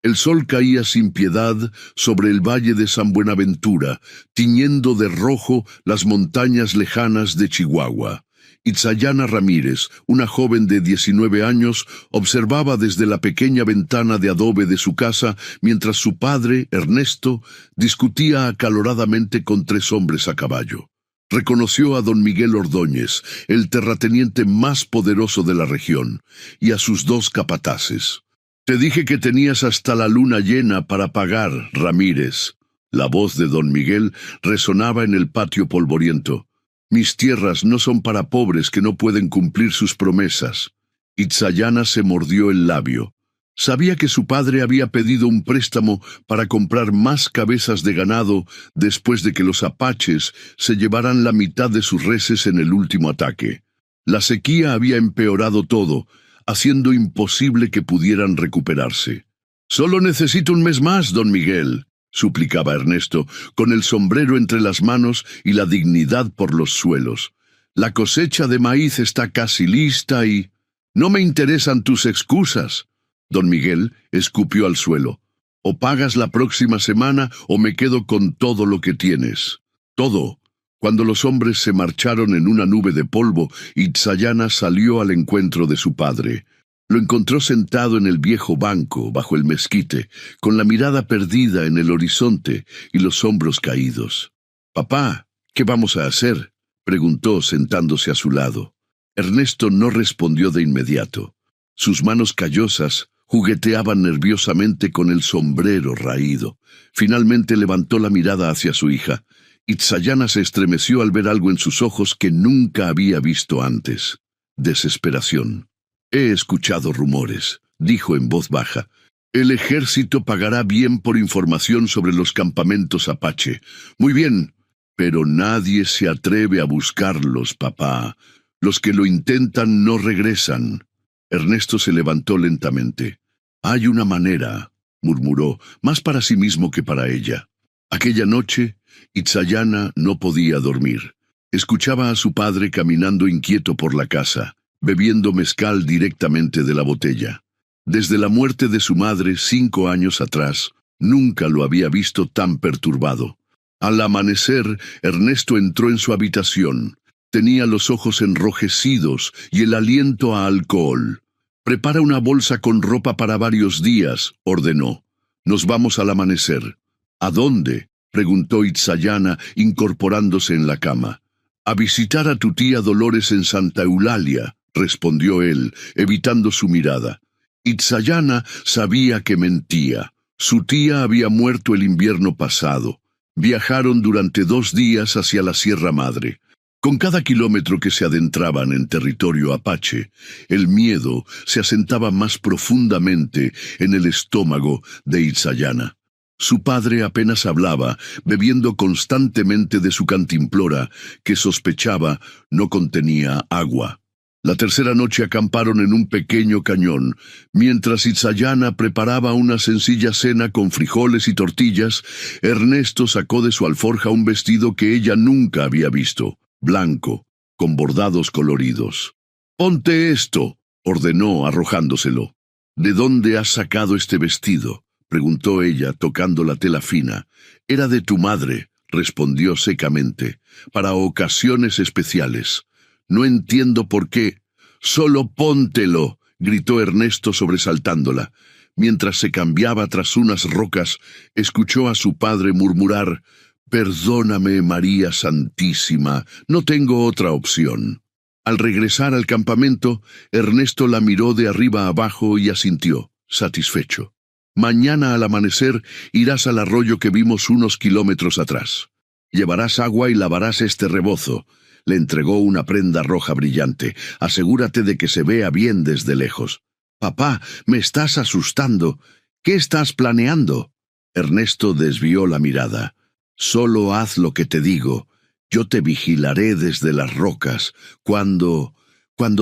El sol caía sin piedad sobre el valle de San Buenaventura, tiñendo de rojo las montañas lejanas de Chihuahua. Itzayana Ramírez, una joven de 19 años, observaba desde la pequeña ventana de adobe de su casa mientras su padre, Ernesto, discutía acaloradamente con 3 hombres a caballo. Reconoció a don Miguel Ordóñez, el terrateniente más poderoso de la región, y a sus 2 capataces. «Te dije que tenías hasta la luna llena para pagar, Ramírez». La voz de don Miguel resonaba en el patio polvoriento. «Mis tierras no son para pobres que no pueden cumplir sus promesas». Itzayana se mordió el labio. Sabía que su padre había pedido un préstamo para comprar más cabezas de ganado después de que los apaches se llevaran la mitad de sus reses en el último ataque. La sequía había empeorado todo, haciendo imposible que pudieran recuperarse. «Solo necesito un mes más, don Miguel», suplicaba Ernesto, con el sombrero entre las manos y la dignidad por los suelos. «La cosecha de maíz está casi lista y... no me interesan tus excusas». Don Miguel escupió al suelo. «O pagas la próxima semana o me quedo con todo lo que tienes». «Todo». Cuando los hombres se marcharon en una nube de polvo, Itzayana salió al encuentro de su padre. Lo encontró sentado en el viejo banco, bajo el mezquite, con la mirada perdida en el horizonte y los hombros caídos. «Papá, ¿qué vamos a hacer?», preguntó sentándose a su lado. Ernesto no respondió de inmediato. Sus manos callosas jugueteaban nerviosamente con el sombrero raído. Finalmente levantó la mirada hacia su hija. Itzayana se estremeció al ver algo en sus ojos que nunca había visto antes. Desesperación. «He escuchado rumores», dijo en voz baja. «El ejército pagará bien por información sobre los campamentos apache. Muy bien, pero nadie se atreve a buscarlos, papá. Los que lo intentan no regresan». Ernesto se levantó lentamente. «Hay una manera», murmuró, más para sí mismo que para ella. Aquella noche, Itzayana no podía dormir. Escuchaba a su padre caminando inquieto por la casa, bebiendo mezcal directamente de la botella. Desde la muerte de su madre 5 años atrás, nunca lo había visto tan perturbado. Al amanecer, Ernesto entró en su habitación. Tenía los ojos enrojecidos y el aliento a alcohol. «Prepara una bolsa con ropa para varios días», ordenó. «Nos vamos al amanecer». «¿A dónde?», preguntó Itzayana, incorporándose en la cama. «A visitar a tu tía Dolores en Santa Eulalia», respondió él, evitando su mirada. Itzayana sabía que mentía. Su tía había muerto el invierno pasado. Viajaron durante 2 días hacia la Sierra Madre. Con cada kilómetro que se adentraban en territorio apache, el miedo se asentaba más profundamente en el estómago de Itzayana. Su padre apenas hablaba, bebiendo constantemente de su cantimplora, que sospechaba no contenía agua. La tercera noche acamparon en un pequeño cañón. Mientras Itzayana preparaba una sencilla cena con frijoles y tortillas, Ernesto sacó de su alforja un vestido que ella nunca había visto, blanco, con bordados coloridos. «Ponte esto», ordenó arrojándoselo. «¿De dónde has sacado este vestido?», preguntó ella, tocando la tela fina. «Era de tu madre», respondió secamente, «para ocasiones especiales. No entiendo por qué». «Solo póntelo», gritó Ernesto sobresaltándola. Mientras se cambiaba tras unas rocas, escuchó a su padre murmurar: «Perdóname, María Santísima, no tengo otra opción». Al regresar al campamento, Ernesto la miró de arriba abajo y asintió, satisfecho. «Mañana al amanecer irás al arroyo que vimos unos kilómetros atrás. Llevarás agua y lavarás este rebozo». Le entregó una prenda roja brillante. «Asegúrate de que se vea bien desde lejos». «Papá, me estás asustando. ¿Qué estás planeando?». Ernesto desvió la mirada. «Solo haz lo que te digo. Yo te vigilaré desde las rocas. Cuando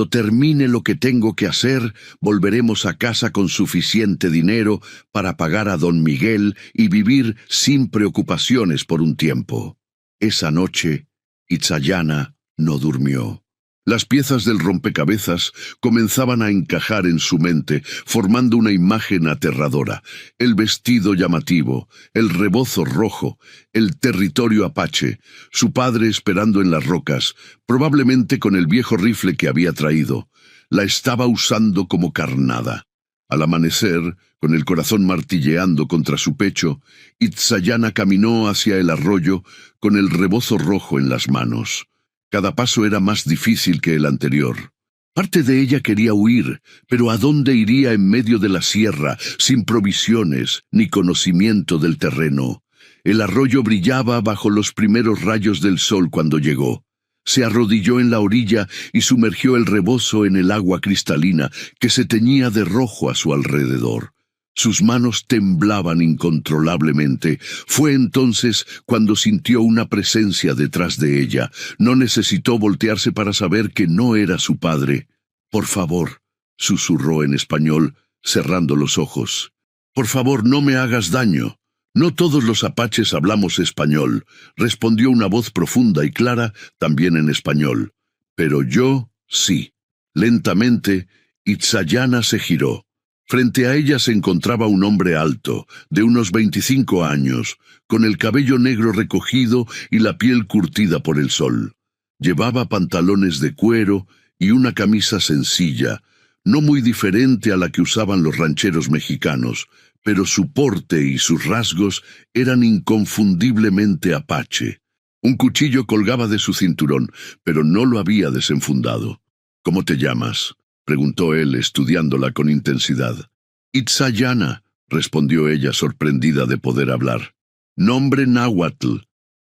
termine lo que tengo que hacer, volveremos a casa con suficiente dinero para pagar a don Miguel y vivir sin preocupaciones por un tiempo». Esa noche, Itzayana no durmió. Las piezas del rompecabezas comenzaban a encajar en su mente, formando una imagen aterradora. El vestido llamativo, el rebozo rojo, el territorio apache, su padre esperando en las rocas, probablemente con el viejo rifle que había traído. La estaba usando como carnada. Al amanecer, con el corazón martilleando contra su pecho, Itzayana caminó hacia el arroyo con el rebozo rojo en las manos. Cada paso era más difícil que el anterior. Parte de ella quería huir, pero ¿a dónde iría en medio de la sierra, sin provisiones ni conocimiento del terreno? El arroyo brillaba bajo los primeros rayos del sol cuando llegó. Se arrodilló en la orilla y sumergió el rebozo en el agua cristalina que se teñía de rojo a su alrededor. Sus manos temblaban incontrolablemente. Fue entonces cuando sintió una presencia detrás de ella. No necesitó voltearse para saber que no era su padre. «Por favor», susurró en español, cerrando los ojos. «Por favor, no me hagas daño». «No todos los apaches hablamos español», respondió una voz profunda y clara, también en español. «Pero yo, sí». Lentamente, Itzayana se giró. Frente a ella se encontraba un hombre alto, de unos 25 años, con el cabello negro recogido y la piel curtida por el sol. Llevaba pantalones de cuero y una camisa sencilla, no muy diferente a la que usaban los rancheros mexicanos, pero su porte y sus rasgos eran inconfundiblemente apache. Un cuchillo colgaba de su cinturón, pero no lo había desenfundado. «¿Cómo te llamas?», preguntó él, estudiándola con intensidad. «Itzayana», respondió ella, sorprendida de poder hablar. «Nombre náhuatl.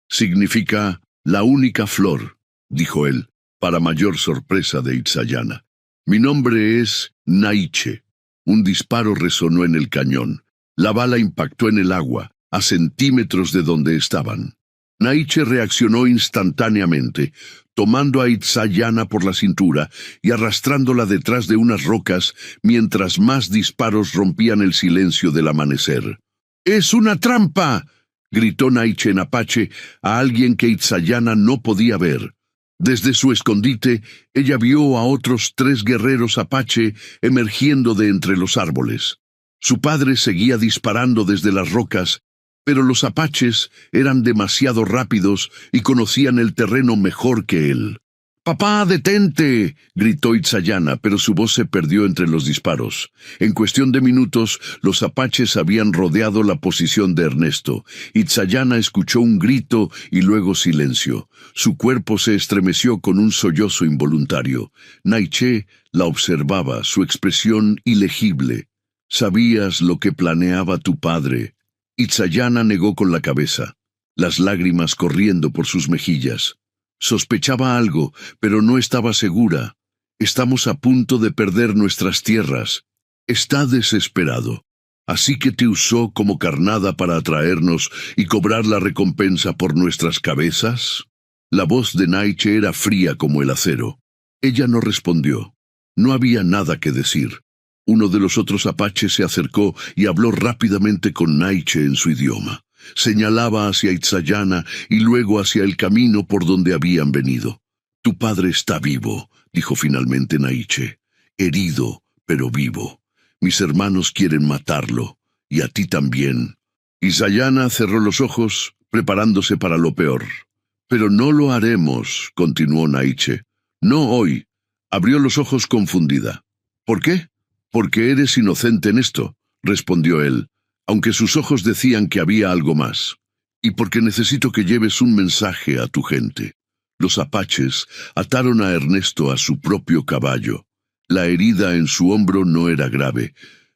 Significa la única flor», dijo él, para mayor sorpresa de Itzayana. «Mi nombre es Naiche». Un disparo resonó en el cañón. La bala impactó en el agua, a centímetros de donde estaban. Naiche reaccionó instantáneamente, tomando a Itzayana por la cintura y arrastrándola detrás de unas rocas mientras más disparos rompían el silencio del amanecer. «¡Es una trampa!», gritó Naiche en apache a alguien que Itzayana no podía ver. Desde su escondite, ella vio a otros 3 guerreros apache emergiendo de entre los árboles. Su padre seguía disparando desde las rocas, pero los apaches eran demasiado rápidos y conocían el terreno mejor que él. «¡Papá, detente!», gritó Itzayana, pero su voz se perdió entre los disparos. En cuestión de minutos, los apaches habían rodeado la posición de Ernesto. Itzayana escuchó un grito y luego silencio. Su cuerpo se estremeció con un sollozo involuntario. Naiche la observaba, su expresión ilegible. «¿Sabías lo que planeaba tu padre?». Itzayana negó con la cabeza, las lágrimas corriendo por sus mejillas. Sospechaba algo, pero no estaba segura. «Estamos a punto de perder nuestras tierras. Está desesperado. Así que te usó como carnada para atraernos y cobrar la recompensa por nuestras cabezas». La voz de Naiche era fría como el acero. Ella no respondió. No había nada que decir. Uno de los otros apaches se acercó y habló rápidamente con Naiche en su idioma. Señalaba hacia Itzayana y luego hacia el camino por donde habían venido. «Tu padre está vivo», dijo finalmente Naiche. «Herido, pero vivo. Mis hermanos quieren matarlo, y a ti también». Itzayana cerró los ojos, preparándose para lo peor. «Pero no lo haremos», continuó Naiche. «No hoy». Abrió los ojos confundida. «¿Por qué?». «Porque eres inocente en esto», respondió él, aunque sus ojos decían que había algo más. «Y porque necesito que lleves un mensaje a tu gente». Los apaches ataron a Ernesto a su propio caballo. La herida en su hombro no era grave,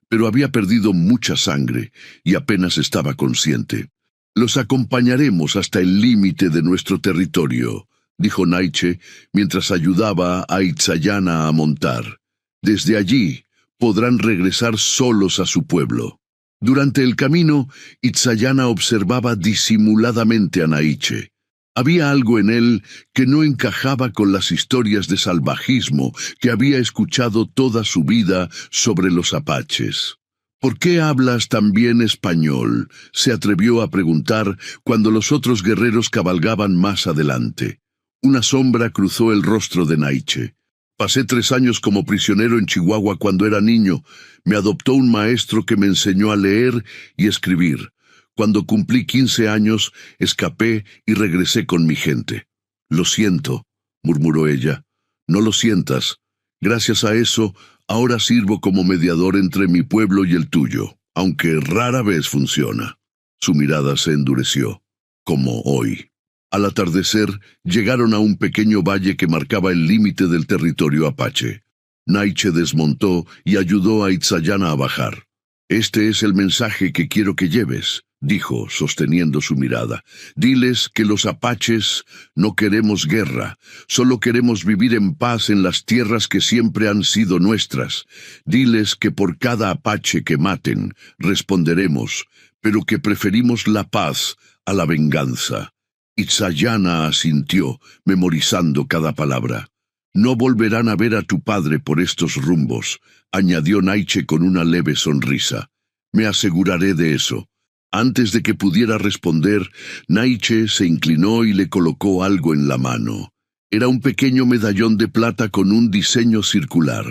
pero había perdido mucha sangre y apenas estaba consciente. «Los acompañaremos hasta el límite de nuestro territorio», dijo Naiche mientras ayudaba a Itzayana a montar. «Desde allí podrán regresar solos a su pueblo». Durante el camino, Itzayana observaba disimuladamente a Naiche. Había algo en él que no encajaba con las historias de salvajismo que había escuchado toda su vida sobre los apaches. «¿Por qué hablas tan bien español?», se atrevió a preguntar cuando los otros guerreros cabalgaban más adelante. Una sombra cruzó el rostro de Naiche. Pasé 3 años como prisionero en Chihuahua cuando era niño. Me adoptó un maestro que me enseñó a leer y escribir. Cuando cumplí 15 años, escapé y regresé con mi gente. Lo siento, murmuró ella. No lo sientas. Gracias a eso, ahora sirvo como mediador entre mi pueblo y el tuyo, aunque rara vez funciona. Su mirada se endureció, como hoy. Al atardecer, llegaron a un pequeño valle que marcaba el límite del territorio apache. Naiche desmontó y ayudó a Itzayana a bajar. «Este es el mensaje que quiero que lleves», dijo, sosteniendo su mirada. «Diles que los apaches no queremos guerra, solo queremos vivir en paz en las tierras que siempre han sido nuestras. Diles que por cada apache que maten, responderemos, pero que preferimos la paz a la venganza». Itzayana asintió, memorizando cada palabra. «No volverán a ver a tu padre por estos rumbos», añadió Naiche con una leve sonrisa. «Me aseguraré de eso». Antes de que pudiera responder, Naiche se inclinó y le colocó algo en la mano. Era un pequeño medallón de plata con un diseño circular.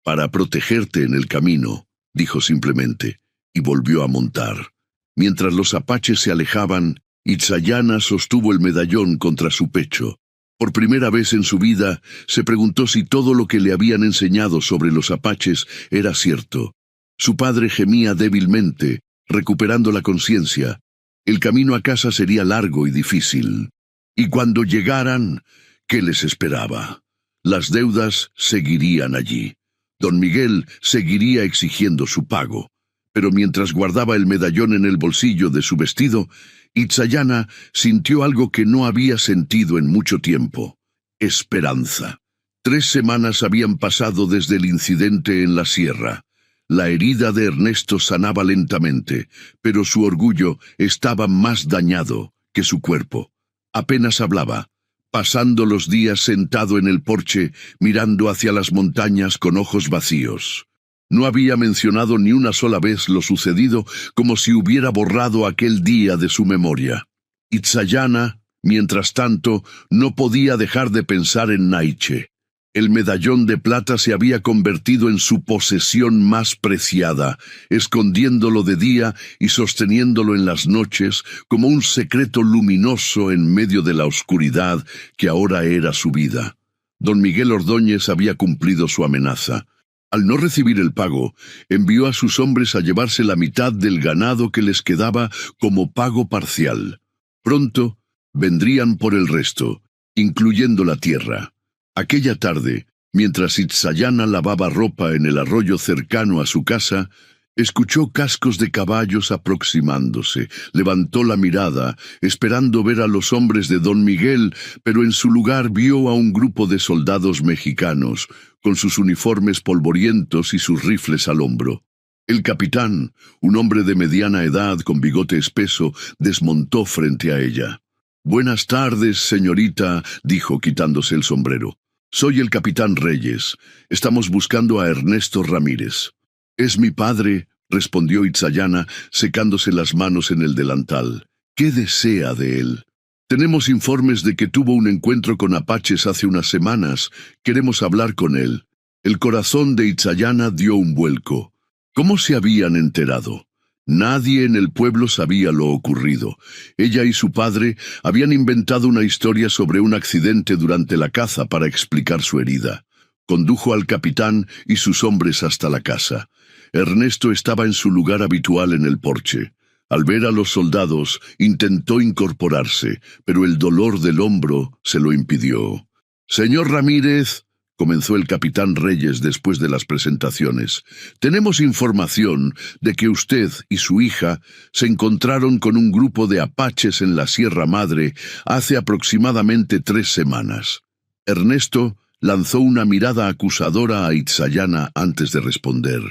«Para protegerte en el camino», dijo simplemente, y volvió a montar. Mientras los apaches se alejaban, Itzayana sostuvo el medallón contra su pecho. Por primera vez en su vida, se preguntó si todo lo que le habían enseñado sobre los apaches era cierto. Su padre gemía débilmente, recuperando la conciencia. El camino a casa sería largo y difícil. Y cuando llegaran, ¿qué les esperaba? Las deudas seguirían allí. Don Miguel seguiría exigiendo su pago. Pero mientras guardaba el medallón en el bolsillo de su vestido, Itzayana sintió algo que no había sentido en mucho tiempo: esperanza. 3 semanas habían pasado desde el incidente en la sierra. La herida de Ernesto sanaba lentamente, pero su orgullo estaba más dañado que su cuerpo. Apenas hablaba, pasando los días sentado en el porche, mirando hacia las montañas con ojos vacíos. No había mencionado ni una sola vez lo sucedido, como si hubiera borrado aquel día de su memoria. Itzayana, mientras tanto, no podía dejar de pensar en Naiche. El medallón de plata se había convertido en su posesión más preciada, escondiéndolo de día y sosteniéndolo en las noches como un secreto luminoso en medio de la oscuridad que ahora era su vida. Don Miguel Ordóñez había cumplido su amenaza. Al no recibir el pago, envió a sus hombres a llevarse la mitad del ganado que les quedaba como pago parcial. Pronto vendrían por el resto, incluyendo la tierra. Aquella tarde, mientras Itzayana lavaba ropa en el arroyo cercano a su casa, escuchó cascos de caballos aproximándose. Levantó la mirada, esperando ver a los hombres de Don Miguel, pero en su lugar vio a un grupo de soldados mexicanos, con sus uniformes polvorientos y sus rifles al hombro. El capitán, un hombre de mediana edad con bigote espeso, desmontó frente a ella. «Buenas tardes, señorita», dijo quitándose el sombrero. «Soy el capitán Reyes. Estamos buscando a Ernesto Ramírez». «Es mi padre», respondió Itzayana, secándose las manos en el delantal. «¿Qué desea de él?» «Tenemos informes de que tuvo un encuentro con apaches hace unas semanas. Queremos hablar con él». El corazón de Itzayana dio un vuelco. ¿Cómo se habían enterado? Nadie en el pueblo sabía lo ocurrido. Ella y su padre habían inventado una historia sobre un accidente durante la caza para explicar su herida. Condujo al capitán y sus hombres hasta la casa. Ernesto estaba en su lugar habitual en el porche. Al ver a los soldados, intentó incorporarse, pero el dolor del hombro se lo impidió. «Señor Ramírez», comenzó el capitán Reyes después de las presentaciones, «tenemos información de que usted y su hija se encontraron con un grupo de apaches en la Sierra Madre hace aproximadamente 3 semanas». Ernesto lanzó una mirada acusadora a Itzayana antes de responder.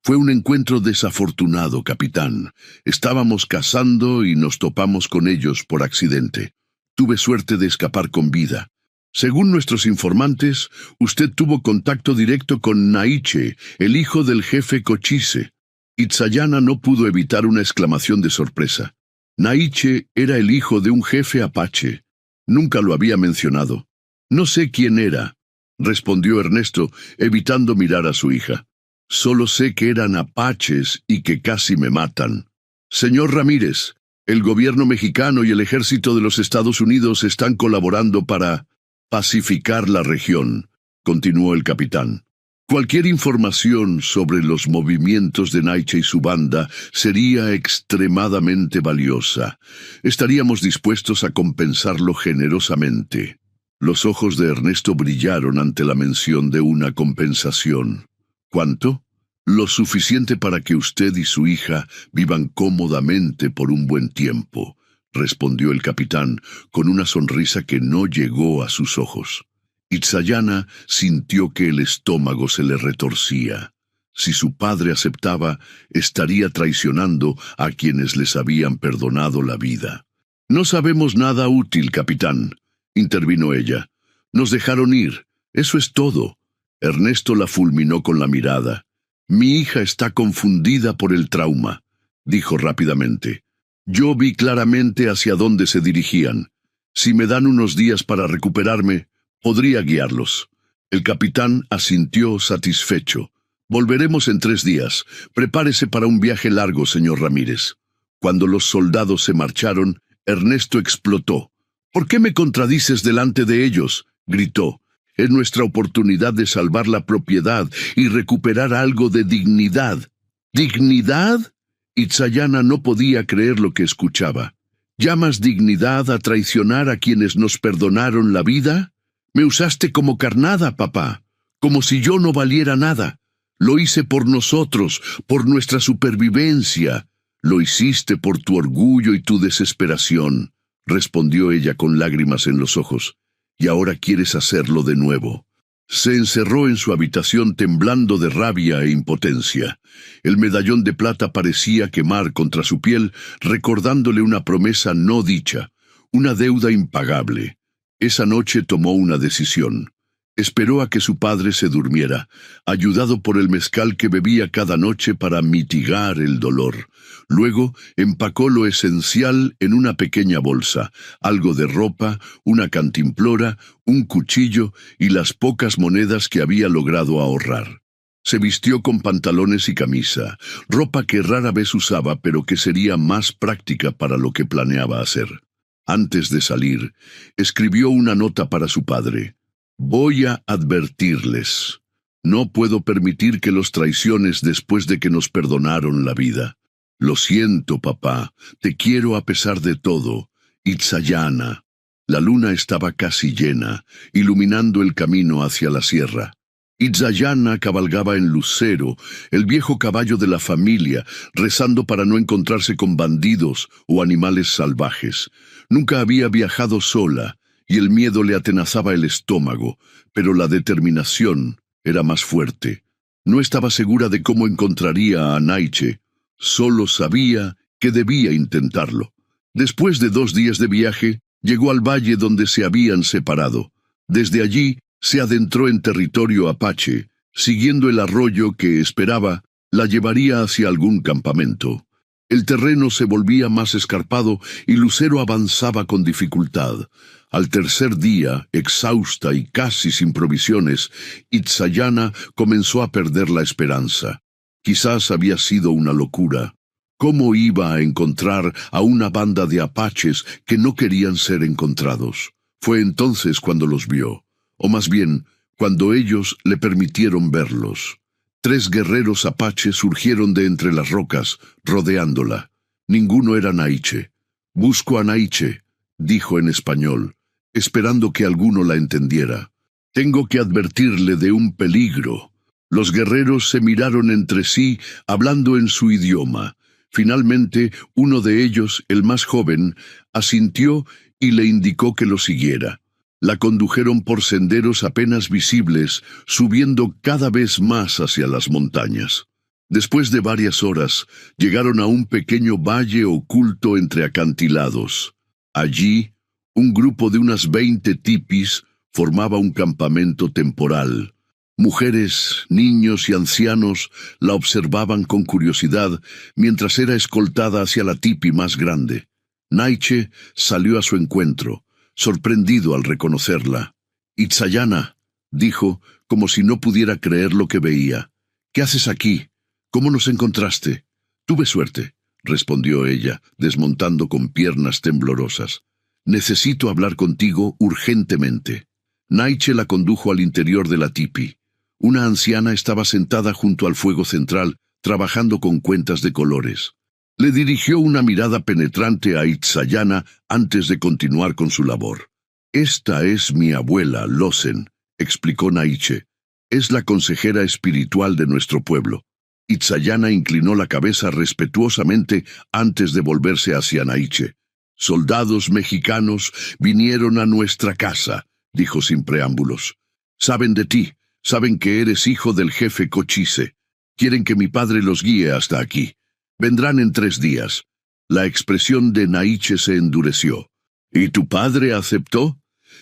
«Fue un encuentro desafortunado, capitán. Estábamos cazando y nos topamos con ellos por accidente. Tuve suerte de escapar con vida. Según nuestros informantes, usted tuvo contacto directo con Naiche, el hijo del jefe Cochise». Itzayana no pudo evitar una exclamación de sorpresa. Naiche era el hijo de un jefe apache. Nunca lo había mencionado. «No sé quién era», respondió Ernesto, evitando mirar a su hija. Solo sé que eran apaches y que casi me matan. Señor Ramírez, el gobierno mexicano y el ejército de los Estados Unidos están colaborando para pacificar la región, continuó el capitán. Cualquier información sobre los movimientos de Naiche y su banda sería extremadamente valiosa. Estaríamos dispuestos a compensarlo generosamente. Los ojos de Ernesto brillaron ante la mención de una compensación. ¿Cuánto? Lo suficiente para que usted y su hija vivan cómodamente por un buen tiempo, respondió el capitán con una sonrisa que no llegó a sus ojos. Itzayana sintió que el estómago se le retorcía. Si su padre aceptaba, estaría traicionando a quienes les habían perdonado la vida. No sabemos nada útil, capitán, intervino ella. Nos dejaron ir, eso es todo. Ernesto la fulminó con la mirada. Mi hija está confundida por el trauma, dijo rápidamente. Yo vi claramente hacia dónde se dirigían. Si me dan unos días para recuperarme, podría guiarlos. El capitán asintió satisfecho. Volveremos en 3 días. Prepárese para un viaje largo, señor Ramírez. Cuando los soldados se marcharon, Ernesto explotó. ¿Por qué me contradices delante de ellos?, gritó. Es nuestra oportunidad de salvar la propiedad y recuperar algo de dignidad. ¿Dignidad? Itzayana no podía creer lo que escuchaba. ¿Llamas dignidad a traicionar a quienes nos perdonaron la vida? Me usaste como carnada, papá, como si yo no valiera nada. Lo hice por nosotros, por nuestra supervivencia. Lo hiciste por tu orgullo y tu desesperación, respondió ella con lágrimas en los ojos. Y ahora quieres hacerlo de nuevo. Se encerró en su habitación temblando de rabia e impotencia. El medallón de plata parecía quemar contra su piel, recordándole una promesa no dicha, una deuda impagable. Esa noche tomó una decisión. Esperó a que su padre se durmiera, ayudado por el mezcal que bebía cada noche para mitigar el dolor. Luego empacó lo esencial en una pequeña bolsa, algo de ropa, una cantimplora, un cuchillo y las pocas monedas que había logrado ahorrar. Se vistió con pantalones y camisa, ropa que rara vez usaba pero que sería más práctica para lo que planeaba hacer. Antes de salir, escribió una nota para su padre. Voy a advertirles. No puedo permitir que los traiciones después de que nos perdonaron la vida. Lo siento, papá, te quiero a pesar de todo. Itzayana. La luna estaba casi llena, iluminando el camino hacia la sierra. Itzayana cabalgaba en Lucero, el viejo caballo de la familia, rezando para no encontrarse con bandidos o animales salvajes. Nunca había viajado sola, y el miedo le atenazaba el estómago, pero la determinación era más fuerte. No estaba segura de cómo encontraría a Naiche, solo sabía que debía intentarlo. Después de 2 días de viaje, llegó al valle donde se habían separado. Desde allí, se adentró en territorio apache, siguiendo el arroyo que esperaba la llevaría hacia algún campamento. El terreno se volvía más escarpado y Lucero avanzaba con dificultad. Al 3er día, exhausta y casi sin provisiones, Itzayana comenzó a perder la esperanza. Quizás había sido una locura. ¿Cómo iba a encontrar a una banda de apaches que no querían ser encontrados? Fue entonces cuando los vio, o más bien, cuando ellos le permitieron verlos. 3 guerreros apaches surgieron de entre las rocas, rodeándola. Ninguno era Naiche. «Busco a Naiche», dijo en español, esperando que alguno la entendiera. «Tengo que advertirle de un peligro». Los guerreros se miraron entre sí, hablando en su idioma. Finalmente, uno de ellos, el más joven, asintió y le indicó que lo siguiera. La condujeron por senderos apenas visibles, subiendo cada vez más hacia las montañas. Después de varias horas, llegaron a un pequeño valle oculto entre acantilados. Allí, un grupo de unas 20 tipis formaba un campamento temporal. Mujeres, niños y ancianos la observaban con curiosidad mientras era escoltada hacia la tipi más grande. Naiche salió a su encuentro, sorprendido al reconocerla. «Itzayana», dijo, como si no pudiera creer lo que veía. «¿Qué haces aquí? ¿Cómo nos encontraste?» «Tuve suerte», respondió ella, desmontando con piernas temblorosas. «Necesito hablar contigo urgentemente». Naiche la condujo al interior de la tipi. Una anciana estaba sentada junto al fuego central, trabajando con cuentas de colores. Le dirigió una mirada penetrante a Itzayana antes de continuar con su labor. «Esta es mi abuela, Losen», explicó Naiche. «Es la consejera espiritual de nuestro pueblo». Itzayana inclinó la cabeza respetuosamente antes de volverse hacia Naiche. «Soldados mexicanos vinieron a nuestra casa», dijo sin preámbulos. «Saben de ti, saben que eres hijo del jefe Cochise. Quieren que mi padre los guíe hasta aquí. Vendrán en 3 días». La expresión de Naiche se endureció. «¿Y tu padre aceptó?»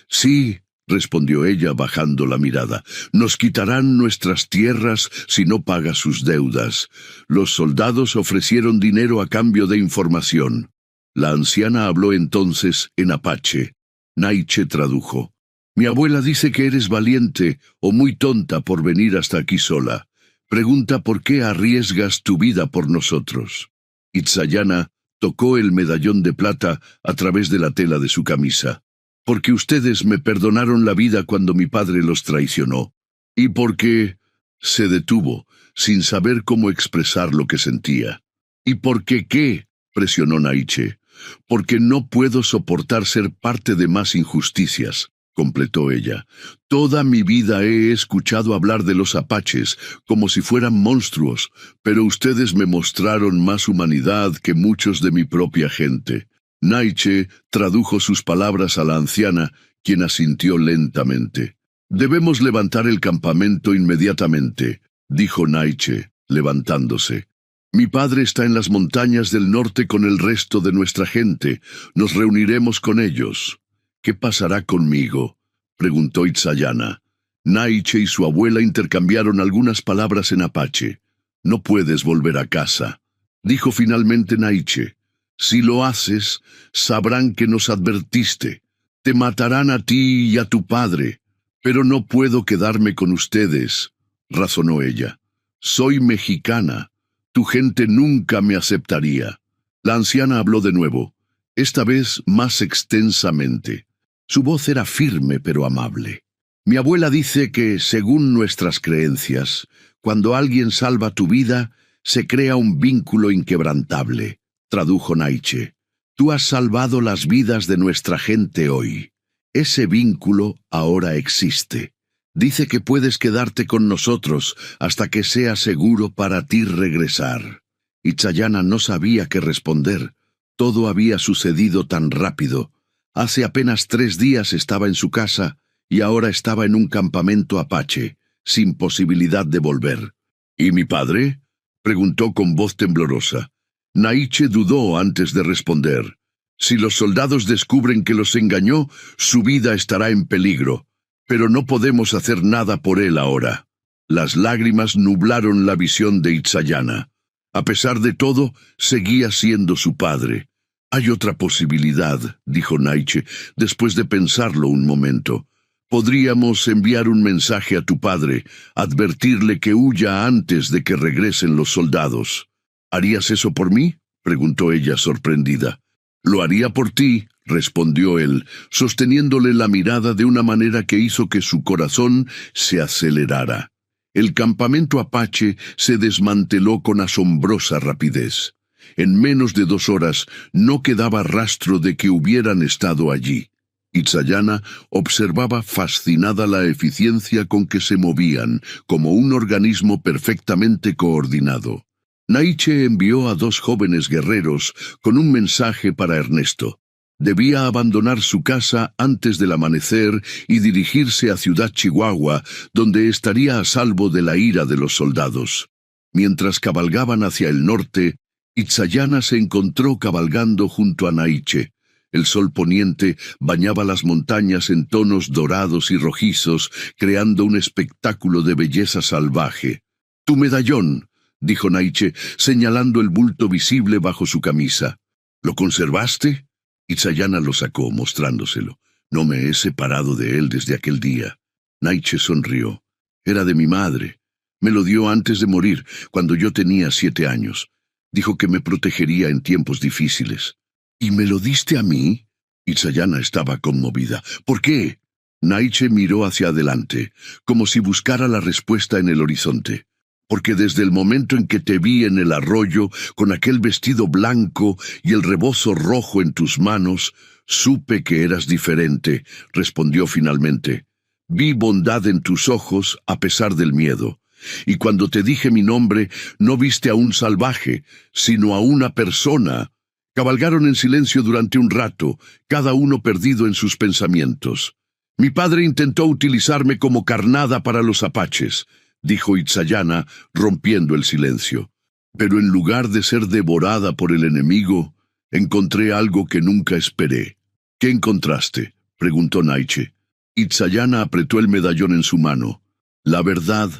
«Sí», respondió ella bajando la mirada. «Nos quitarán nuestras tierras si no paga sus deudas. Los soldados ofrecieron dinero a cambio de información». La anciana habló entonces en apache. Naiche tradujo. «Mi abuela dice que eres valiente o muy tonta por venir hasta aquí sola. Pregunta por qué arriesgas tu vida por nosotros». Itzayana tocó el medallón de plata a través de la tela de su camisa. «Porque ustedes me perdonaron la vida cuando mi padre los traicionó. Y porque...» Se detuvo, sin saber cómo expresar lo que sentía. «¿Y por qué qué?», presionó Naiche. «Porque no puedo soportar ser parte de más injusticias», completó ella. «Toda mi vida he escuchado hablar de los apaches como si fueran monstruos, pero ustedes me mostraron más humanidad que muchos de mi propia gente». Naiche tradujo sus palabras a la anciana, quien asintió lentamente. «Debemos levantar el campamento inmediatamente», dijo Naiche, levantándose. «Mi padre está en las montañas del norte con el resto de nuestra gente. Nos reuniremos con ellos». «¿Qué pasará conmigo?», preguntó Itzayana. Naiche y su abuela intercambiaron algunas palabras en apache. «No puedes volver a casa», dijo finalmente Naiche. «Si lo haces, sabrán que nos advertiste. Te matarán a ti y a tu padre. Pero no puedo quedarme con ustedes», razonó ella. «Soy mexicana. Tu gente nunca me aceptaría». La anciana habló de nuevo, esta vez más extensamente. Su voz era firme pero amable. «Mi abuela dice que, según nuestras creencias, cuando alguien salva tu vida, se crea un vínculo inquebrantable», tradujo Naiche. «Tú has salvado las vidas de nuestra gente hoy. Ese vínculo ahora existe. Dice que puedes quedarte con nosotros hasta que sea seguro para ti regresar». Itzayana no sabía qué responder. Todo había sucedido tan rápido. Hace apenas 3 días estaba en su casa y ahora estaba en un campamento apache, sin posibilidad de volver. «¿Y mi padre?», preguntó con voz temblorosa. Naiche dudó antes de responder. «Si los soldados descubren que los engañó, su vida estará en peligro. Pero no podemos hacer nada por él ahora». Las lágrimas nublaron la visión de Itzayana. A pesar de todo, seguía siendo su padre. «Hay otra posibilidad», dijo Naiche, después de pensarlo un momento. «Podríamos enviar un mensaje a tu padre, advertirle que huya antes de que regresen los soldados». «¿Harías eso por mí?», preguntó ella sorprendida. «Lo haría por ti», respondió él, sosteniéndole la mirada de una manera que hizo que su corazón se acelerara. El campamento apache se desmanteló con asombrosa rapidez. En menos de 2 horas no quedaba rastro de que hubieran estado allí. Itzayana observaba fascinada la eficiencia con que se movían, como un organismo perfectamente coordinado. Naiche envió a 2 jóvenes guerreros con un mensaje para Ernesto. Debía abandonar su casa antes del amanecer y dirigirse a Ciudad Chihuahua, donde estaría a salvo de la ira de los soldados. Mientras cabalgaban hacia el norte, Itzayana se encontró cabalgando junto a Naiche. El sol poniente bañaba las montañas en tonos dorados y rojizos, creando un espectáculo de belleza salvaje. «Tu medallón», dijo Naiche, señalando el bulto visible bajo su camisa. «¿Lo conservaste?». Itzayana lo sacó, mostrándoselo. «No me he separado de él desde aquel día». Naiche sonrió. Era de mi madre. Me lo dio antes de morir, cuando yo tenía 7 años. Dijo que me protegería en tiempos difíciles. ¿Y me lo diste a mí? Itzayana estaba conmovida. ¿Por qué? Naiche miró hacia adelante, como si buscara la respuesta en el horizonte. Porque desde el momento en que te vi en el arroyo, con aquel vestido blanco y el rebozo rojo en tus manos, supe que eras diferente, respondió finalmente. Vi bondad en tus ojos a pesar del miedo. Y cuando te dije mi nombre, no viste a un salvaje, sino a una persona. Cabalgaron en silencio durante un rato, cada uno perdido en sus pensamientos. Mi padre intentó utilizarme como carnada para los apaches, dijo Itzayana, rompiendo el silencio. Pero en lugar de ser devorada por el enemigo, encontré algo que nunca esperé. ¿Qué encontraste?, preguntó Naiche. Itzayana apretó el medallón en su mano. La verdad,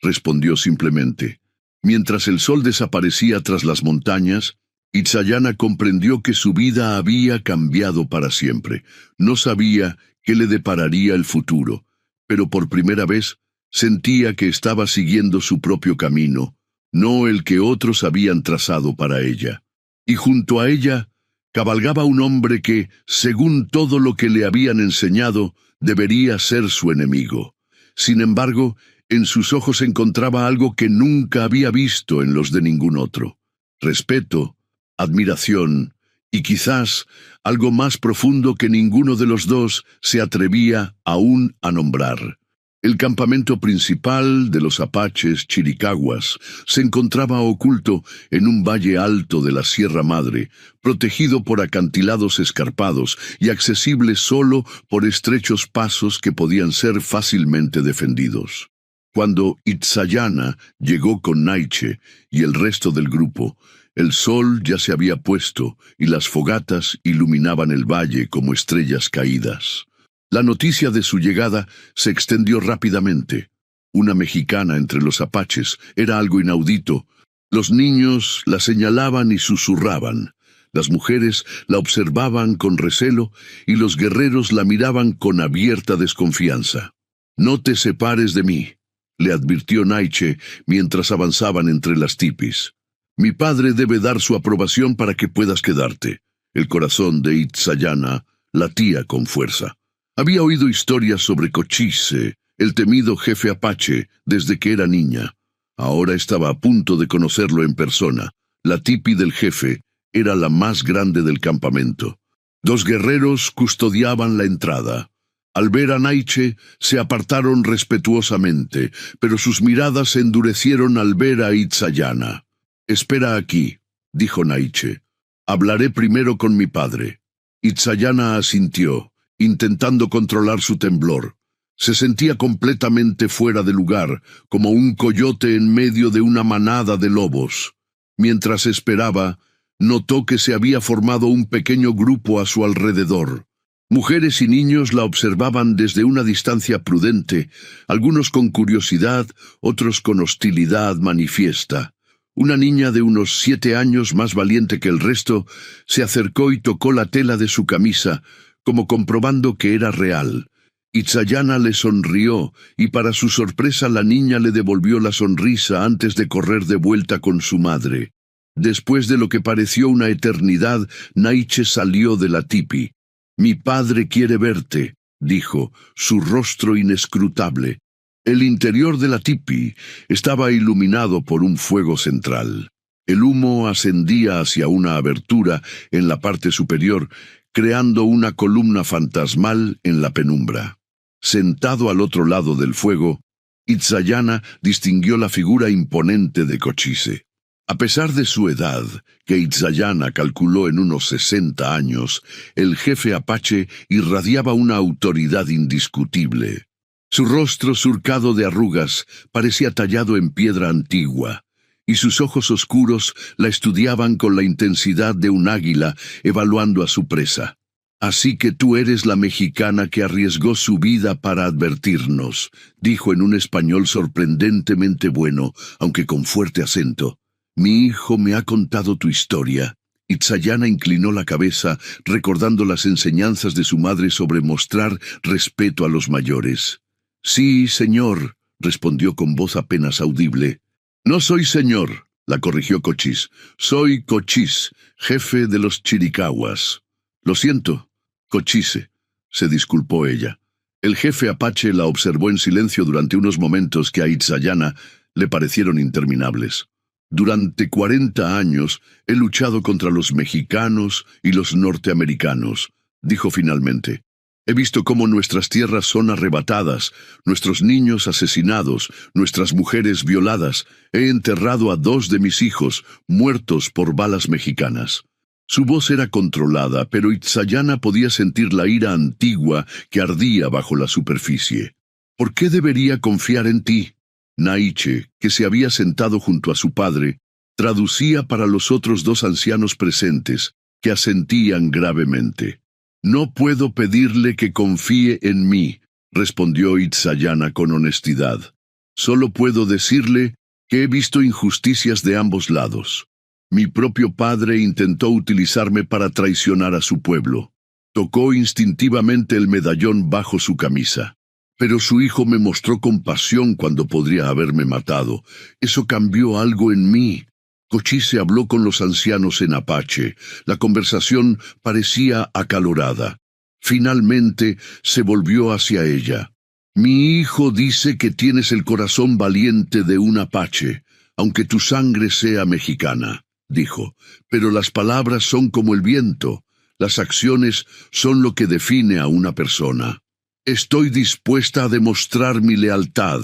respondió simplemente. Mientras el sol desaparecía tras las montañas, Itzayana comprendió que su vida había cambiado para siempre. No sabía qué le depararía el futuro, pero por primera vez sentía que estaba siguiendo su propio camino, no el que otros habían trazado para ella. Y junto a ella cabalgaba un hombre que, según todo lo que le habían enseñado, debería ser su enemigo. Sin embargo, en sus ojos encontraba algo que nunca había visto en los de ningún otro: respeto, admiración y quizás algo más profundo que ninguno de los dos se atrevía aún a nombrar. El campamento principal de los apaches chiricahuas se encontraba oculto en un valle alto de la Sierra Madre, protegido por acantilados escarpados y accesible solo por estrechos pasos que podían ser fácilmente defendidos. Cuando Itzayana llegó con Naiche y el resto del grupo, el sol ya se había puesto y las fogatas iluminaban el valle como estrellas caídas. La noticia de su llegada se extendió rápidamente. Una mexicana entre los apaches era algo inaudito. Los niños la señalaban y susurraban. Las mujeres la observaban con recelo y los guerreros la miraban con abierta desconfianza. «No te separes de mí», le advirtió Naiche mientras avanzaban entre las tipis. «Mi padre debe dar su aprobación para que puedas quedarte». El corazón de Itzayana latía con fuerza. Había oído historias sobre Cochise, el temido jefe apache, desde que era niña. Ahora estaba a punto de conocerlo en persona. La tipi del jefe era la más grande del campamento. 2 guerreros custodiaban la entrada. Al ver a Naiche, se apartaron respetuosamente, pero sus miradas se endurecieron al ver a Itzayana. «Espera aquí», dijo Naiche. «Hablaré primero con mi padre». Itzayana asintió, intentando controlar su temblor. Se sentía completamente fuera de lugar, como un coyote en medio de una manada de lobos. Mientras esperaba, notó que se había formado un pequeño grupo a su alrededor. Mujeres y niños la observaban desde una distancia prudente, algunos con curiosidad, otros con hostilidad manifiesta. Una niña de unos 7 años, más valiente que el resto, se acercó y tocó la tela de su camisa, como comprobando que era real. Itzayana le sonrió, y para su sorpresa la niña le devolvió la sonrisa antes de correr de vuelta con su madre. Después de lo que pareció una eternidad, Naiche salió de la tipi. «Mi padre quiere verte», dijo, su rostro inescrutable. El interior de la tipi estaba iluminado por un fuego central. El humo ascendía hacia una abertura en la parte superior, creando una columna fantasmal en la penumbra. Sentado al otro lado del fuego, Itzayana distinguió la figura imponente de Cochise. A pesar de su edad, que Itzayana calculó en unos 60 años, el jefe apache irradiaba una autoridad indiscutible. Su rostro surcado de arrugas parecía tallado en piedra antigua, y sus ojos oscuros la estudiaban con la intensidad de un águila evaluando a su presa. «Así que tú eres la mexicana que arriesgó su vida para advertirnos», dijo en un español sorprendentemente bueno, aunque con fuerte acento. «Mi hijo me ha contado tu historia». Itzayana inclinó la cabeza, recordando las enseñanzas de su madre sobre mostrar respeto a los mayores. Sí, señor, respondió con voz apenas audible. No soy señor, la corrigió Cochís. Soy Cochís, jefe de los chiricahuas. Lo siento, Cochise, se disculpó ella. El jefe apache la observó en silencio durante unos momentos que a Itzayana le parecieron interminables. Durante 40 años he luchado contra los mexicanos y los norteamericanos, dijo finalmente. He visto cómo nuestras tierras son arrebatadas, nuestros niños asesinados, nuestras mujeres violadas. He enterrado a 2 de mis hijos, muertos por balas mexicanas. Su voz era controlada, pero Itzayana podía sentir la ira antigua que ardía bajo la superficie. ¿Por qué debería confiar en ti? Naiche, que se había sentado junto a su padre, traducía para los otros 2 ancianos presentes, que asentían gravemente. No puedo pedirle que confíe en mí, respondió Itzayana con honestidad. Solo puedo decirle que he visto injusticias de ambos lados. Mi propio padre intentó utilizarme para traicionar a su pueblo. Tocó instintivamente el medallón bajo su camisa. Pero su hijo me mostró compasión cuando podría haberme matado. Eso cambió algo en mí. Cochise habló con los ancianos en apache. La conversación parecía acalorada. Finalmente se volvió hacia ella. Mi hijo dice que tienes el corazón valiente de un apache, aunque tu sangre sea mexicana, dijo. Pero las palabras son como el viento. Las acciones son lo que define a una persona. Estoy dispuesta a demostrar mi lealtad,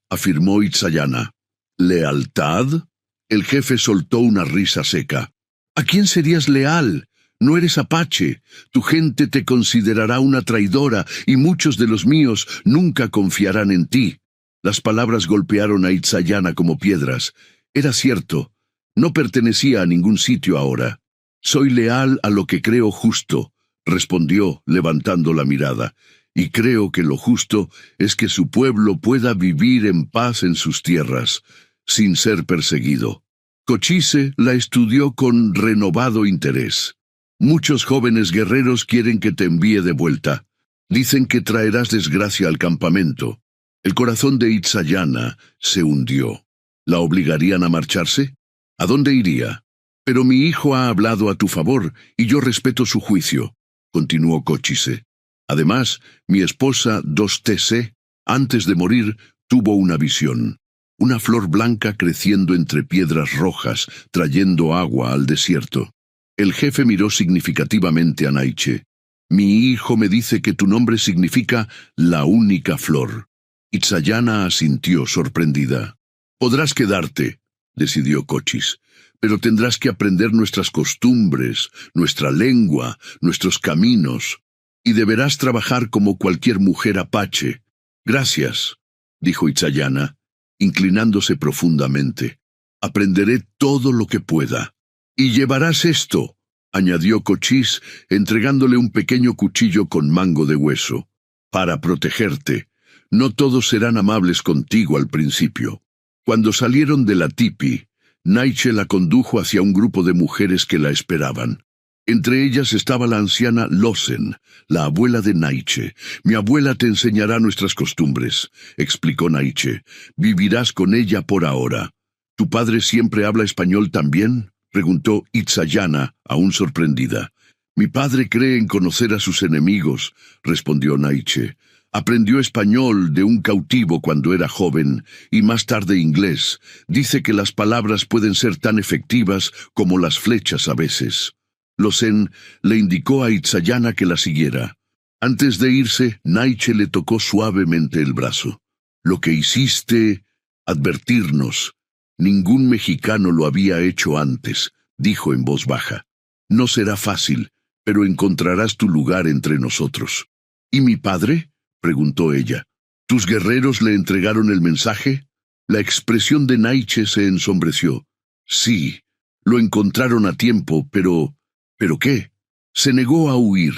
afirmó Itzayana. ¿Lealtad? El jefe soltó una risa seca. ¿A quién serías leal? No eres apache. Tu gente te considerará una traidora y muchos de los míos nunca confiarán en ti. Las palabras golpearon a Itzayana como piedras. Era cierto. No pertenecía a ningún sitio ahora. Soy leal a lo que creo justo, respondió, levantando la mirada. Y creo que lo justo es que su pueblo pueda vivir en paz en sus tierras, sin ser perseguido. Cochise la estudió con renovado interés. Muchos jóvenes guerreros quieren que te envíe de vuelta. Dicen que traerás desgracia al campamento. El corazón de Itzayana se hundió. ¿La obligarían a marcharse? ¿A dónde iría? Pero mi hijo ha hablado a tu favor, y yo respeto su juicio, continuó Cochise. Además, mi esposa 2TC, antes de morir, tuvo una visión. Una flor blanca creciendo entre piedras rojas, trayendo agua al desierto. El jefe miró significativamente a Naiche. Mi hijo me dice que tu nombre significa la única flor. Itzayana asintió sorprendida. Podrás quedarte, decidió Cochis, pero tendrás que aprender nuestras costumbres, nuestra lengua, nuestros caminos, y deberás trabajar como cualquier mujer apache. Gracias, dijo Itzayana, inclinándose profundamente. Aprenderé todo lo que pueda. Y llevarás esto, añadió Cochis, entregándole un pequeño cuchillo con mango de hueso, para protegerte. No todos serán amables contigo al principio. Cuando salieron de la tipi, Naiche la condujo hacia un grupo de mujeres que la esperaban. Entre ellas estaba la anciana Losen, la abuela de Naiche. Mi abuela te enseñará nuestras costumbres, explicó Naiche. Vivirás con ella por ahora. ¿Tu padre siempre habla español también?, preguntó Itzayana, aún sorprendida. Mi padre cree en conocer a sus enemigos, respondió Naiche. Aprendió español de un cautivo cuando era joven, y más tarde inglés. Dice que las palabras pueden ser tan efectivas como las flechas a veces. Losen le indicó a Itzayana que la siguiera. Antes de irse, Naiche le tocó suavemente el brazo. Lo que hiciste, advertirnos. Ningún mexicano lo había hecho antes, dijo en voz baja. No será fácil, pero encontrarás tu lugar entre nosotros. ¿Y mi padre?, preguntó ella. ¿Tus guerreros le entregaron el mensaje? La expresión de Naiche se ensombreció. Sí, lo encontraron a tiempo, pero... ¿Pero qué? Se negó a huir.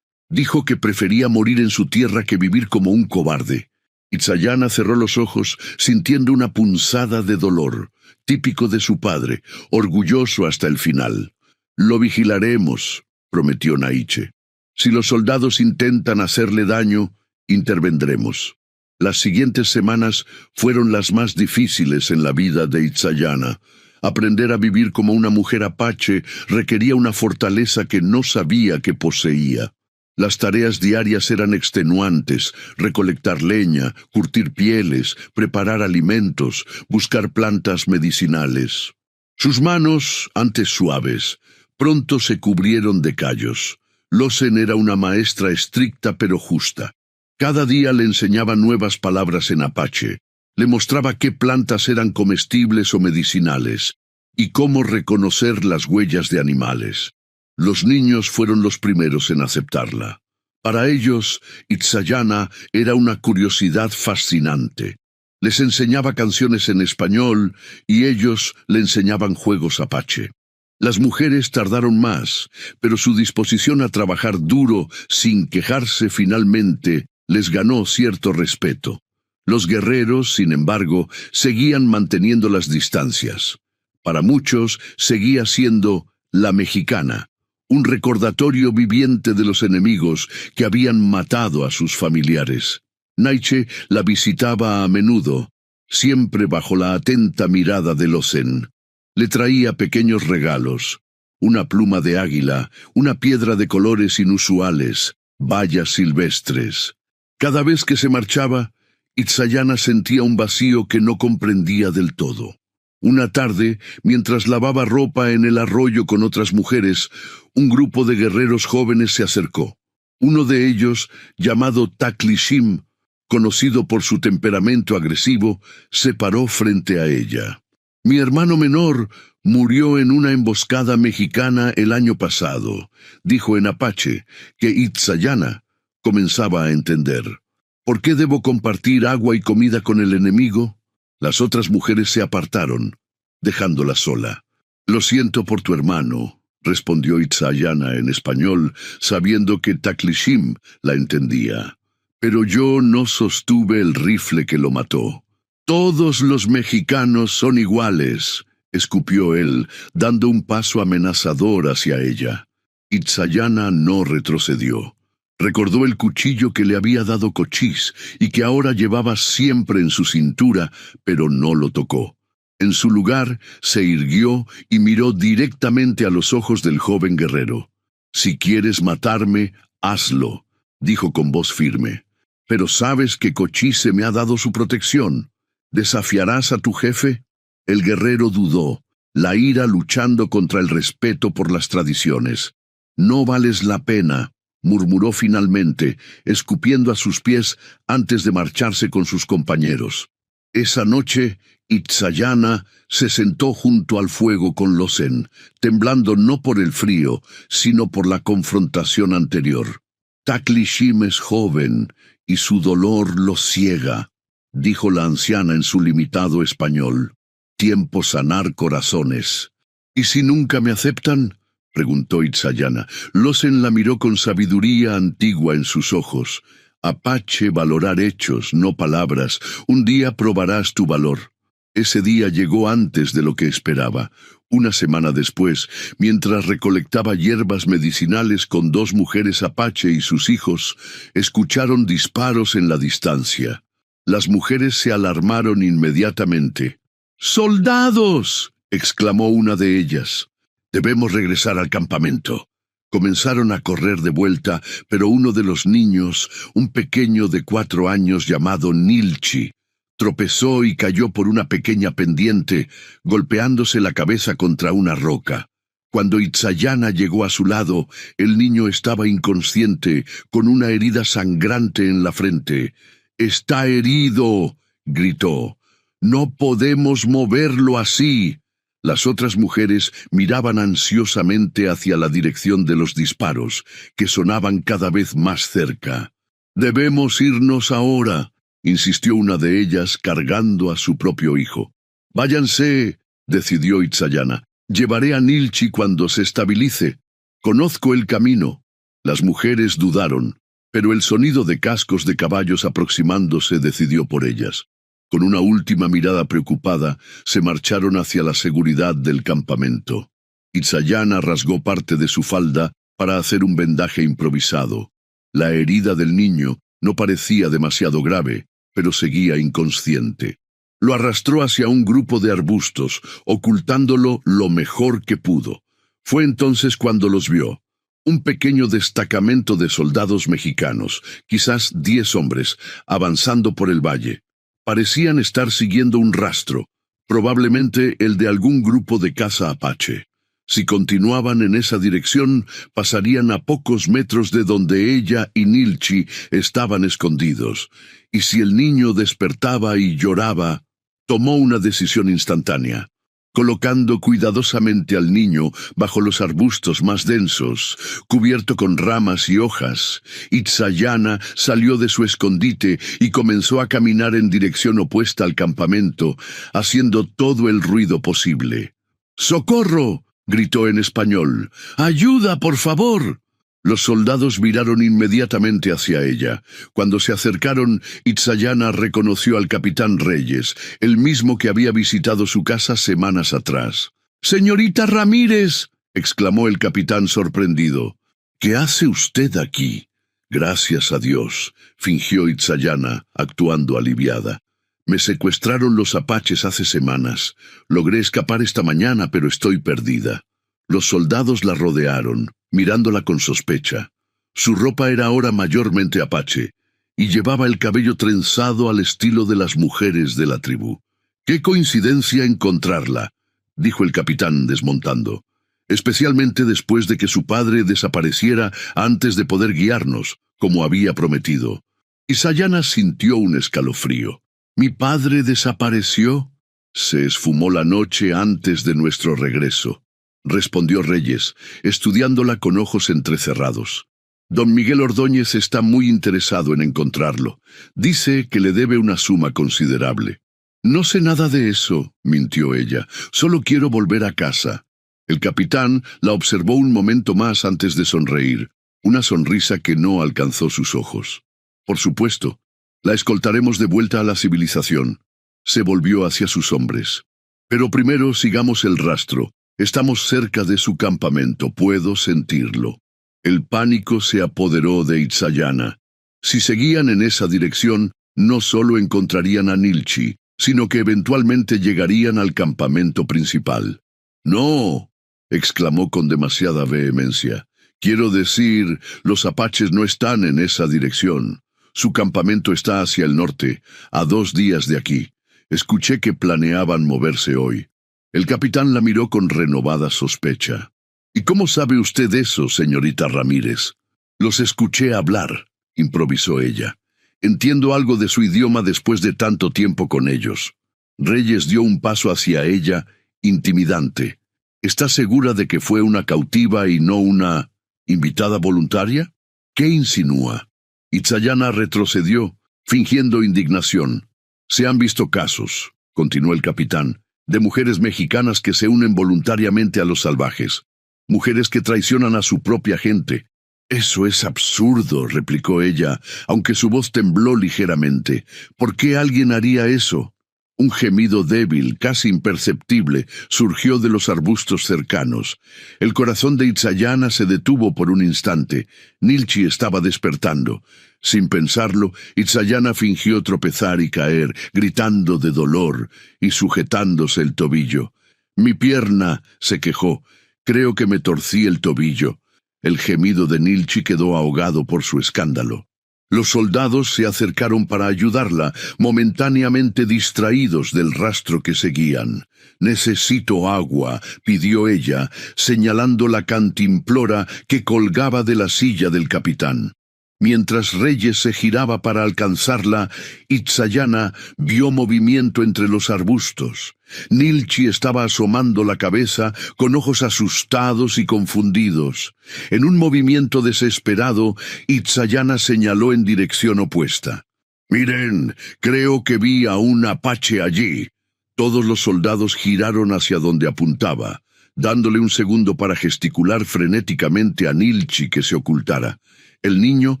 Dijo que prefería morir en su tierra que vivir como un cobarde. Itzayana cerró los ojos, sintiendo una punzada de dolor, típico de su padre, orgulloso hasta el final. Lo vigilaremos, prometió Naiche. Si los soldados intentan hacerle daño, intervendremos. Las siguientes semanas fueron las más difíciles en la vida de Itzayana. Aprender a vivir como una mujer apache requería una fortaleza que no sabía que poseía. Las tareas diarias eran extenuantes: recolectar leña, curtir pieles, preparar alimentos, buscar plantas medicinales. Sus manos, antes suaves, pronto se cubrieron de callos. Losen era una maestra estricta pero justa. Cada día le enseñaba nuevas palabras en apache. Le mostraba qué plantas eran comestibles o medicinales y cómo reconocer las huellas de animales. Los niños fueron los primeros en aceptarla. Para ellos, Itzayana era una curiosidad fascinante. Les enseñaba canciones en español y ellos le enseñaban juegos apache. Las mujeres tardaron más, pero su disposición a trabajar duro sin quejarse finalmente les ganó cierto respeto. Los guerreros, sin embargo, seguían manteniendo las distancias. Para muchos, seguía siendo la mexicana, un recordatorio viviente de los enemigos que habían matado a sus familiares. Naiche la visitaba a menudo, siempre bajo la atenta mirada de Losen. Le traía pequeños regalos: una pluma de águila, una piedra de colores inusuales, bayas silvestres. Cada vez que se marchaba, Itzayana sentía un vacío que no comprendía del todo. Una tarde, mientras lavaba ropa en el arroyo con otras mujeres, un grupo de guerreros jóvenes se acercó. Uno de ellos, llamado Taklishim, conocido por su temperamento agresivo, se paró frente a ella. «Mi hermano menor murió en una emboscada mexicana el año pasado», dijo en apache, que Itzayana comenzaba a entender. «¿Por qué debo compartir agua y comida con el enemigo?». Las otras mujeres se apartaron, dejándola sola. «Lo siento por tu hermano», respondió Itzayana en español, sabiendo que Taklishim la entendía. «Pero yo no sostuve el rifle que lo mató». «Todos los mexicanos son iguales», escupió él, dando un paso amenazador hacia ella. Itzayana no retrocedió. Recordó el cuchillo que le había dado Cochís y que ahora llevaba siempre en su cintura, pero no lo tocó. En su lugar, se irguió y miró directamente a los ojos del joven guerrero. «Si quieres matarme, hazlo», dijo con voz firme. «Pero sabes que Cochise me ha dado su protección. ¿Desafiarás a tu jefe?». El guerrero dudó, la ira luchando contra el respeto por las tradiciones. «No vales la pena», murmuró finalmente, escupiendo a sus pies antes de marcharse con sus compañeros. Esa noche, Itzayana se sentó junto al fuego con Losen, temblando no por el frío, sino por la confrontación anterior. «Taklishim es joven, y su dolor lo ciega», dijo la anciana en su limitado español. «Tiempo sanar corazones». «¿Y si nunca me aceptan?», preguntó Itzayana. Losen la miró con sabiduría antigua en sus ojos. «Apache, valorar hechos, no palabras. Un día probarás tu valor». Ese día llegó antes de lo que esperaba. Una semana después, mientras recolectaba hierbas medicinales con 2 mujeres apache y sus hijos, escucharon disparos en la distancia. Las mujeres se alarmaron inmediatamente. «¡Soldados!», exclamó una de ellas. «Debemos regresar al campamento». Comenzaron a correr de vuelta, pero uno de los niños, un pequeño de 4 años llamado Nilchi, tropezó y cayó por una pequeña pendiente, golpeándose la cabeza contra una roca. Cuando Itzayana llegó a su lado, el niño estaba inconsciente, con una herida sangrante en la frente. «¡Está herido!», gritó. «No podemos moverlo así». Las otras mujeres miraban ansiosamente hacia la dirección de los disparos, que sonaban cada vez más cerca. «Debemos irnos ahora», insistió una de ellas cargando a su propio hijo. «Váyanse», decidió Itzayana. «Llevaré a Nilchi cuando se estabilice. Conozco el camino». Las mujeres dudaron, pero el sonido de cascos de caballos aproximándose decidió por ellas. Con una última mirada preocupada, se marcharon hacia la seguridad del campamento. Itzayana rasgó parte de su falda para hacer un vendaje improvisado. La herida del niño no parecía demasiado grave, pero seguía inconsciente. Lo arrastró hacia un grupo de arbustos, ocultándolo lo mejor que pudo. Fue entonces cuando los vio. Un pequeño destacamento de soldados mexicanos, quizás 10 hombres, avanzando por el valle. Parecían estar siguiendo un rastro, probablemente el de algún grupo de caza apache. Si continuaban en esa dirección, pasarían a pocos metros de donde ella y Nilchi estaban escondidos. Y si el niño despertaba y lloraba, tomó una decisión instantánea. Colocando cuidadosamente al niño bajo los arbustos más densos, cubierto con ramas y hojas, Itzayana salió de su escondite y comenzó a caminar en dirección opuesta al campamento, haciendo todo el ruido posible. ¡Socorro!, gritó en español. ¡Ayuda, por favor! Los soldados miraron inmediatamente hacia ella. Cuando se acercaron, Itzayana reconoció al capitán Reyes, el mismo que había visitado su casa semanas atrás. «¡Señorita Ramírez!», exclamó el capitán sorprendido. «¿Qué hace usted aquí?». «Gracias a Dios», fingió Itzayana, actuando aliviada. «Me secuestraron los apaches hace semanas. Logré escapar esta mañana, pero estoy perdida». Los soldados la rodearon, mirándola con sospecha. Su ropa era ahora mayormente apache, y llevaba el cabello trenzado al estilo de las mujeres de la tribu. «¡Qué coincidencia encontrarla!», dijo el capitán desmontando, «especialmente después de que su padre desapareciera antes de poder guiarnos, como había prometido». Itzayana sintió un escalofrío. «¿Mi padre desapareció?». «Se esfumó la noche antes de nuestro regreso», respondió Reyes, estudiándola con ojos entrecerrados. «Don Miguel Ordóñez está muy interesado en encontrarlo. Dice que le debe una suma considerable». «No sé nada de eso», mintió ella. «Solo quiero volver a casa». El capitán la observó un momento más antes de sonreír, una sonrisa que no alcanzó sus ojos. «Por supuesto, la escoltaremos de vuelta a la civilización». Se volvió hacia sus hombres. «Pero primero sigamos el rastro. Estamos cerca de su campamento, puedo sentirlo». El pánico se apoderó de Itzayana. Si seguían en esa dirección, no solo encontrarían a Nilchi, sino que eventualmente llegarían al campamento principal. «¡No!», exclamó con demasiada vehemencia. «Quiero decir, los apaches no están en esa dirección. Su campamento está hacia el norte, a 2 días de aquí. Escuché que planeaban moverse hoy». El capitán la miró con renovada sospecha. «¿Y cómo sabe usted eso, señorita Ramírez?». «Los escuché hablar», improvisó ella. «Entiendo algo de su idioma después de tanto tiempo con ellos». Reyes dio un paso hacia ella, intimidante. «¿Está segura de que fue una cautiva y no una invitada voluntaria?». «¿Qué insinúa?». Itzayana retrocedió, fingiendo indignación. «Se han visto casos», continuó el capitán, «de mujeres mexicanas que se unen voluntariamente a los salvajes. Mujeres que traicionan a su propia gente». «Eso es absurdo», replicó ella, aunque su voz tembló ligeramente. «¿Por qué alguien haría eso?». Un gemido débil, casi imperceptible, surgió de los arbustos cercanos. El corazón de Itzayana se detuvo por un instante. Nilchi estaba despertando. Sin pensarlo, Itzayana fingió tropezar y caer, gritando de dolor y sujetándose el tobillo. «Mi pierna», se quejó. «Creo que me torcí el tobillo». El gemido de Nilchi quedó ahogado por su escándalo. Los soldados se acercaron para ayudarla, momentáneamente distraídos del rastro que seguían. «Necesito agua», pidió ella, señalando la cantimplora que colgaba de la silla del capitán. Mientras Reyes se giraba para alcanzarla, Itzayana vio movimiento entre los arbustos. Nilchi estaba asomando la cabeza con ojos asustados y confundidos. En un movimiento desesperado, Itzayana señaló en dirección opuesta. «Miren, creo que vi a un apache allí». Todos los soldados giraron hacia donde apuntaba, dándole un segundo para gesticular frenéticamente a Nilchi que se ocultara. El niño,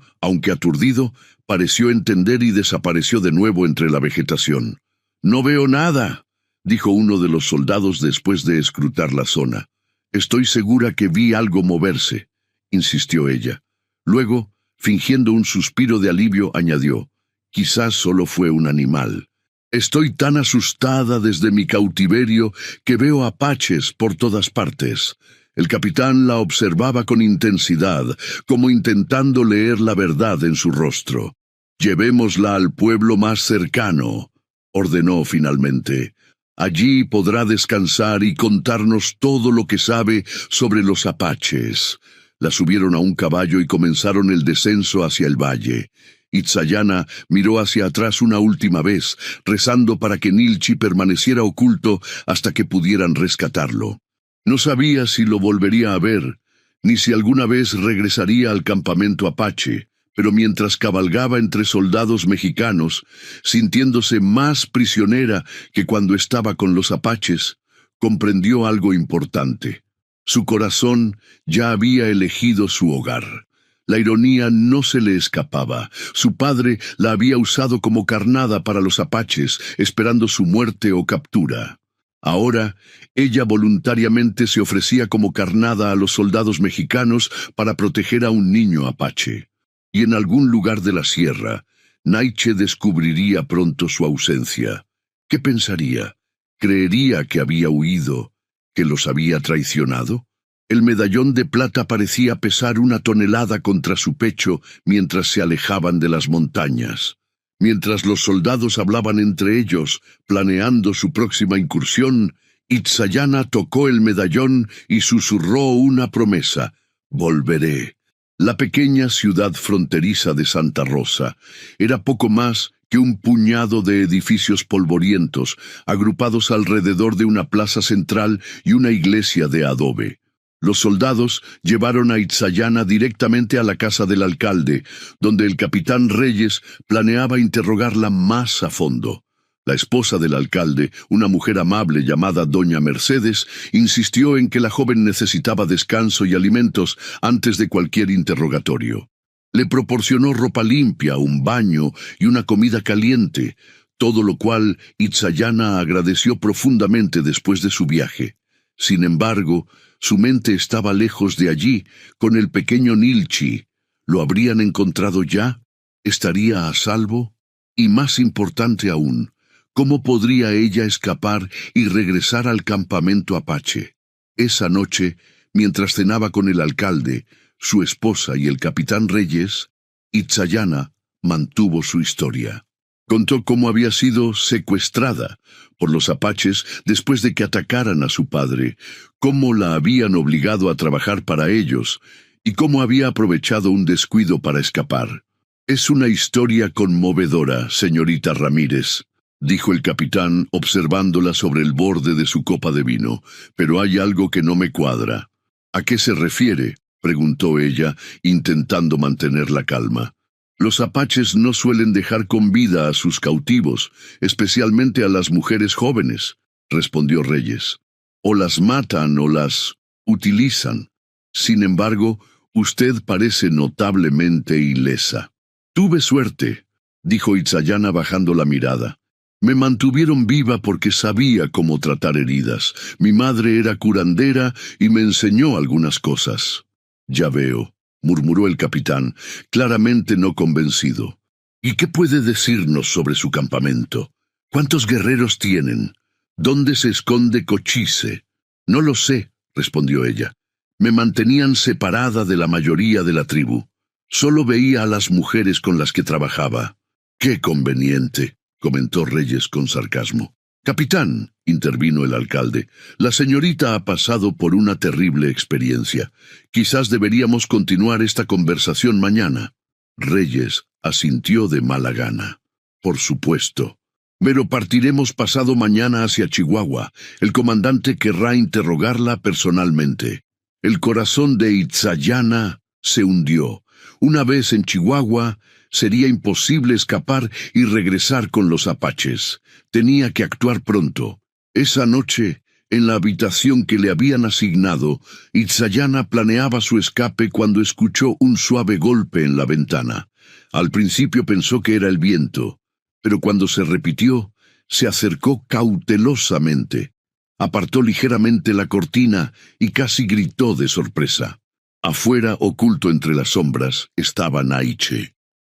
aunque aturdido, pareció entender y desapareció de nuevo entre la vegetación. «No veo nada», dijo uno de los soldados después de escrutar la zona. «Estoy segura que vi algo moverse», insistió ella. Luego, fingiendo un suspiro de alivio, añadió: Quizás solo fue un animal. Estoy tan asustada desde mi cautiverio que veo apaches por todas partes. El capitán la observaba con intensidad, como intentando leer la verdad en su rostro. «Llevémosla al pueblo más cercano», ordenó finalmente. «Allí podrá descansar y contarnos todo lo que sabe sobre los apaches». La subieron a un caballo y comenzaron el descenso hacia el valle. Itzayana miró hacia atrás una última vez, rezando para que Nilchi permaneciera oculto hasta que pudieran rescatarlo. No sabía si lo volvería a ver, ni si alguna vez regresaría al campamento apache, pero mientras cabalgaba entre soldados mexicanos, sintiéndose más prisionera que cuando estaba con los apaches, comprendió algo importante. Su corazón ya había elegido su hogar. La ironía no se le escapaba. Su padre la había usado como carnada para los apaches, esperando su muerte o captura. Ahora, ella voluntariamente se ofrecía como carnada a los soldados mexicanos para proteger a un niño apache. Y en algún lugar de la sierra, Naiche descubriría pronto su ausencia. ¿Qué pensaría? ¿Creería que había huido? ¿Que los había traicionado? El medallón de plata parecía pesar 1 tonelada contra su pecho mientras se alejaban de las montañas. Mientras los soldados hablaban entre ellos, planeando su próxima incursión, Itzayana tocó el medallón y susurró una promesa: «Volveré». La pequeña ciudad fronteriza de Santa Rosa era poco más que un puñado de edificios polvorientos, agrupados alrededor de una plaza central y una iglesia de adobe. Los soldados llevaron a Itzayana directamente a la casa del alcalde, donde el capitán Reyes planeaba interrogarla más a fondo. La esposa del alcalde, una mujer amable llamada Doña Mercedes, insistió en que la joven necesitaba descanso y alimentos antes de cualquier interrogatorio. Le proporcionó ropa limpia, un baño y una comida caliente, todo lo cual Itzayana agradeció profundamente después de su viaje. Sin embargo, su mente estaba lejos de allí, con el pequeño Nilchi. ¿Lo habrían encontrado ya? ¿Estaría a salvo? Y más importante aún, ¿cómo podría ella escapar y regresar al campamento apache? Esa noche, mientras cenaba con el alcalde, su esposa y el capitán Reyes, Itzayana mantuvo su historia. Contó cómo había sido secuestrada por los apaches después de que atacaran a su padre, cómo la habían obligado a trabajar para ellos y cómo había aprovechado un descuido para escapar. «Es una historia conmovedora, señorita Ramírez», dijo el capitán observándola sobre el borde de su copa de vino, «pero hay algo que no me cuadra». «¿A qué se refiere?», preguntó ella, intentando mantener la calma. «Los apaches no suelen dejar con vida a sus cautivos, especialmente a las mujeres jóvenes», respondió Reyes. «O las matan o las utilizan. Sin embargo, usted parece notablemente ilesa». «Tuve suerte», dijo Itzayana bajando la mirada. «Me mantuvieron viva porque sabía cómo tratar heridas. Mi madre era curandera y me enseñó algunas cosas». «Ya veo», murmuró el capitán, claramente no convencido. «¿Y qué puede decirnos sobre su campamento? ¿Cuántos guerreros tienen? ¿Dónde se esconde Cochise?» «No lo sé», respondió ella. «Me mantenían separada de la mayoría de la tribu. Solo veía a las mujeres con las que trabajaba». «Qué conveniente», comentó Reyes con sarcasmo. «Capitán», intervino el alcalde, «la señorita ha pasado por una terrible experiencia. Quizás deberíamos continuar esta conversación mañana». Reyes asintió de mala gana. «Por supuesto. Pero partiremos pasado mañana hacia Chihuahua. El comandante querrá interrogarla personalmente». El corazón de Itzayana se hundió. Una vez en Chihuahua, sería imposible escapar y regresar con los apaches. Tenía que actuar pronto. Esa noche, en la habitación que le habían asignado, Itzayana planeaba su escape cuando escuchó un suave golpe en la ventana. Al principio pensó que era el viento, pero cuando se repitió, se acercó cautelosamente. Apartó ligeramente la cortina y casi gritó de sorpresa. Afuera, oculto entre las sombras, estaba Naiche.